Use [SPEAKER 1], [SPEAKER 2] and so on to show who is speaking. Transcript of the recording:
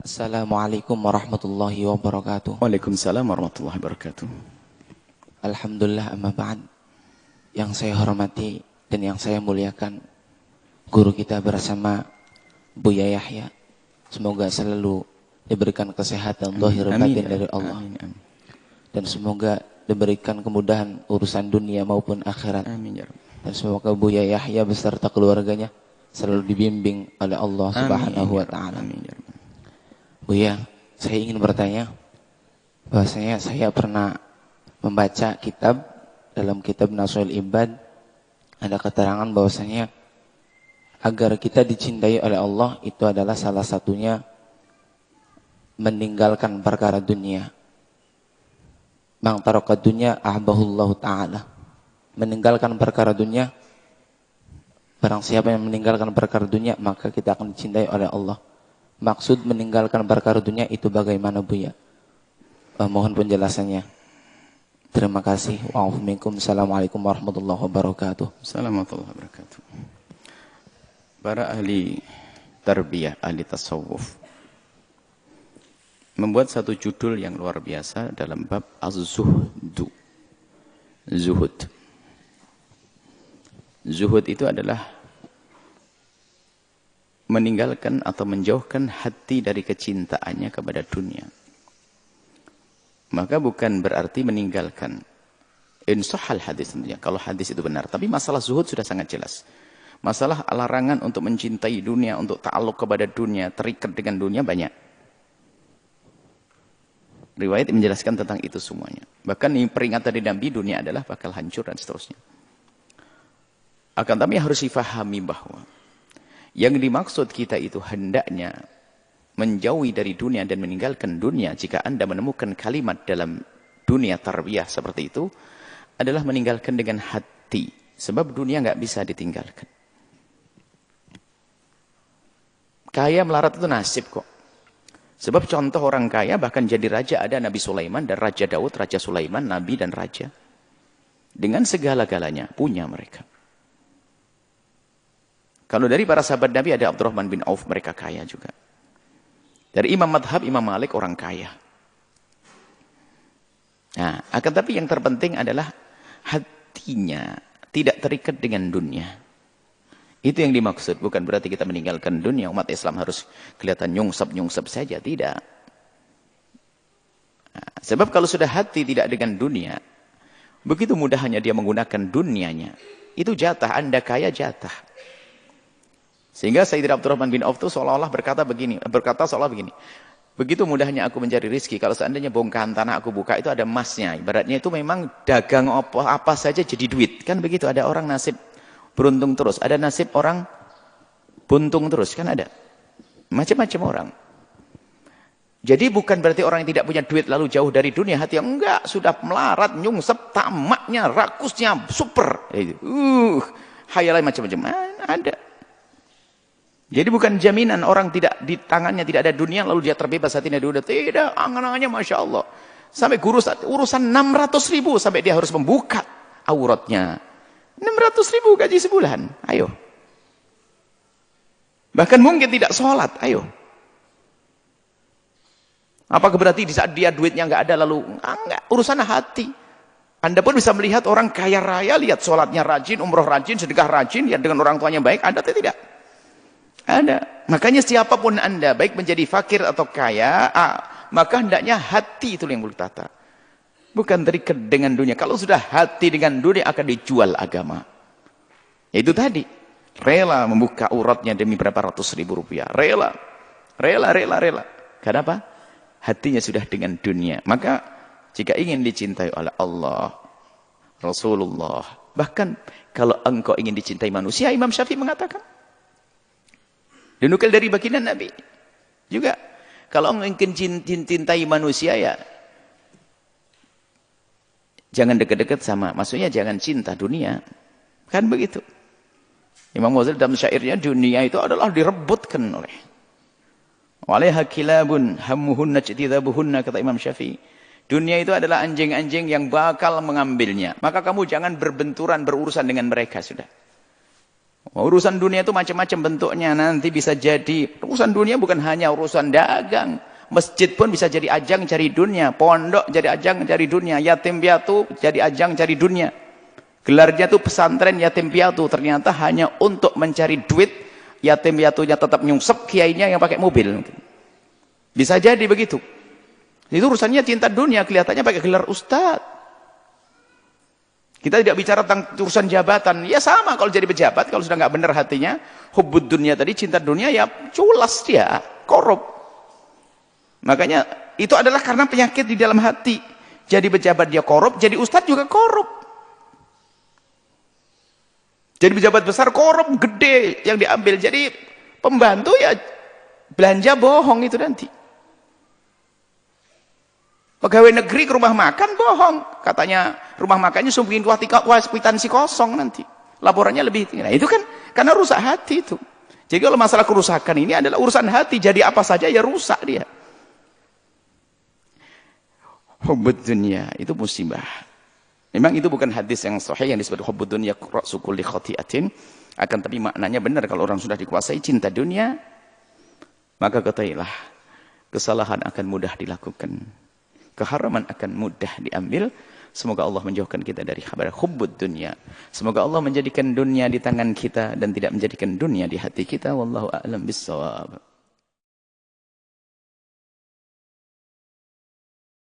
[SPEAKER 1] Assalamualaikum warahmatullahi wabarakatuh.
[SPEAKER 2] Waalaikumsalam warahmatullahi wabarakatuh.
[SPEAKER 1] Alhamdulillah, amma ba'd. Yang saya hormati dan yang saya muliakan guru kita bersama Buya Yahya. Semoga selalu diberikan kesehatan zahir batin dari Allah.
[SPEAKER 2] Amin, amin.
[SPEAKER 1] Dan semoga diberikan kemudahan urusan dunia maupun akhirat.
[SPEAKER 2] Amin ya Rabb.
[SPEAKER 1] Dan semoga Buya Yahya beserta keluarganya selalu dibimbing oleh Allah Subhanahu wa taala.
[SPEAKER 2] Amin ya Rabb.
[SPEAKER 1] Buya, saya ingin bertanya bahwasanya saya pernah membaca kitab, dalam kitab Nashul Ibad ada keterangan bahwasanya agar kita dicintai oleh Allah itu adalah salah satunya meninggalkan perkara dunia. Mang taraka dunya ahbahullahu ta'ala. Meninggalkan perkara dunia, barang siapa yang meninggalkan perkara dunia maka kita akan dicintai oleh Allah. Maksud meninggalkan perkara dunia itu bagaimana, Buya? Mohon penjelasannya. Terima kasih. Assalamualaikum warahmatullahi wabarakatuh.
[SPEAKER 2] Assalamualaikum warahmatullahi wabarakatuh. Para ahli tarbiyah, ahli tasawuf membuat satu judul yang luar biasa dalam bab az-zuhdu. Zuhud. Zuhud itu adalah meninggalkan atau menjauhkan hati dari kecintaannya kepada dunia. Maka bukan berarti meninggalkan. Insahal hadis tentunya, kalau hadis itu benar. Tapi masalah zuhud sudah sangat jelas. Masalah larangan untuk mencintai dunia, untuk ta'aluk kepada dunia, terikat dengan dunia banyak. Riwayat menjelaskan tentang itu semuanya. Bahkan ini peringatan dari Nabi, dunia adalah bakal hancur dan seterusnya. Akan tapi harus difahami bahwa yang dimaksud kita itu hendaknya menjauhi dari dunia dan meninggalkan dunia. Jika Anda menemukan kalimat dalam dunia tarbiyah seperti itu, adalah meninggalkan dengan hati. Sebab dunia nggak bisa ditinggalkan. Kaya melarat itu nasib kok. Sebab contoh orang kaya bahkan jadi raja ada Nabi Sulaiman dan Raja Daud, Raja Sulaiman, Nabi dan Raja. Dengan segala-galanya punya mereka. Kalau dari para sahabat Nabi ada Abdurrahman bin Auf, mereka kaya juga. Dari Imam Madhab, Imam Malik orang kaya. Nah, akan tapi yang terpenting adalah hatinya tidak terikat dengan dunia. Itu yang dimaksud, bukan berarti kita meninggalkan dunia. Umat Islam harus kelihatan nyungsep-nyungsep saja, tidak. Nah, sebab kalau sudah hati tidak dengan dunia, begitu mudahnya dia menggunakan dunianya. Itu jatah, Anda kaya jatah. Sehingga Sayyidina Abdurrahman bin Auf itu seolah-olah berkata seolah begini. Begitu mudahnya aku mencari rezeki, kalau seandainya bongkahan tanah aku buka itu ada emasnya. Ibaratnya itu memang dagang apa saja jadi duit. Kan begitu, ada orang nasib beruntung terus, ada nasib orang buntung terus, kan ada. Macam-macam orang. Jadi bukan berarti orang yang tidak punya duit lalu jauh dari dunia, hati yang enggak, sudah melarat, nyungsep, tamaknya, rakusnya, super. Hayalan macam-macam. Ada. Jadi bukan jaminan orang tidak di tangannya tidak ada dunia lalu dia terbebas hatinya dunia. Tidak, angan-angannya Masya Allah. Sampai urusan 600.000 sampai dia harus membuka auratnya. 600.000 gaji sebulan. Ayo. Bahkan mungkin tidak sholat. Ayo. Apakah berarti di saat dia duitnya nggak ada lalu enggak, urusan hati. Anda pun bisa melihat orang kaya raya, lihat sholatnya rajin, umroh rajin, sedekah rajin, lihat dengan orang tuanya baik, ada atau tidak? Ada. Makanya siapapun Anda, baik menjadi fakir atau kaya, maka hendaknya hati itu yang bertata. Bukan terikat dengan dunia. Kalau sudah hati dengan dunia akan dijual agama. Itu tadi. Rela membuka uratnya demi berapa ratus ribu rupiah. Rela. Kenapa? Hatinya sudah dengan dunia. Maka jika ingin dicintai oleh Allah, Rasulullah, bahkan kalau engkau ingin dicintai manusia, Imam Syafi'i mengatakan, dinukil dari baginda Nabi. Juga, kalau ingin cintai manusia ya, jangan dekat-dekat sama, maksudnya jangan cinta dunia. Kan begitu. Imam Ghazali dalam syairnya, dunia itu adalah direbutkan oleh. Walaiha kilabun hammuhunna ijtidhabuhunna, kata Imam Syafi'i. Dunia itu adalah anjing-anjing yang bakal mengambilnya. Maka kamu jangan berbenturan, berurusan dengan mereka sudah. Urusan dunia itu macam-macam bentuknya. Nanti bisa jadi, urusan dunia bukan hanya urusan dagang. Masjid pun bisa jadi ajang cari dunia. Pondok jadi ajang cari dunia. Yatim piatu jadi ajang cari dunia. Gelarnya tuh pesantren yatim piatu. Ternyata hanya untuk mencari duit. Yatim piatunya tetap nyungsep, kiainya yang pakai mobil. Bisa jadi begitu. Itu urusannya cinta dunia. Kelihatannya pakai gelar ustadz. Kita tidak bicara tentang urusan jabatan. Ya sama kalau jadi pejabat, kalau sudah nggak benar hatinya, hubbud dunia tadi, cinta dunia, ya culas dia, korup. Makanya itu adalah karena penyakit di dalam hati. Jadi pejabat dia korup, jadi ustadz juga korup. Jadi pejabat besar korup, gede yang diambil. Jadi pembantu ya belanja bohong itu nanti. Pegawai negeri ke rumah makan bohong. Katanya rumah makannya sumbiin kwitansi kosong nanti. Laporannya lebih tinggi. Nah itu kan karena rusak hati itu. Jadi kalau masalah kerusakan ini adalah urusan hati. Jadi apa saja ya rusak dia. Hubbud dunya itu musibah. Memang itu bukan hadis yang sahih yang disebut hubbud dunya ra'su kulli khati'atin. Akan tapi maknanya benar kalau orang sudah dikuasai cinta dunia. Maka ketahuilah kesalahan akan mudah dilakukan. Keharaman akan mudah diambil. Semoga Allah menjauhkan kita dari hubbud dunya. Semoga Allah menjadikan dunia di tangan kita dan tidak menjadikan dunia di hati kita. Wallahu a'lam bissawab.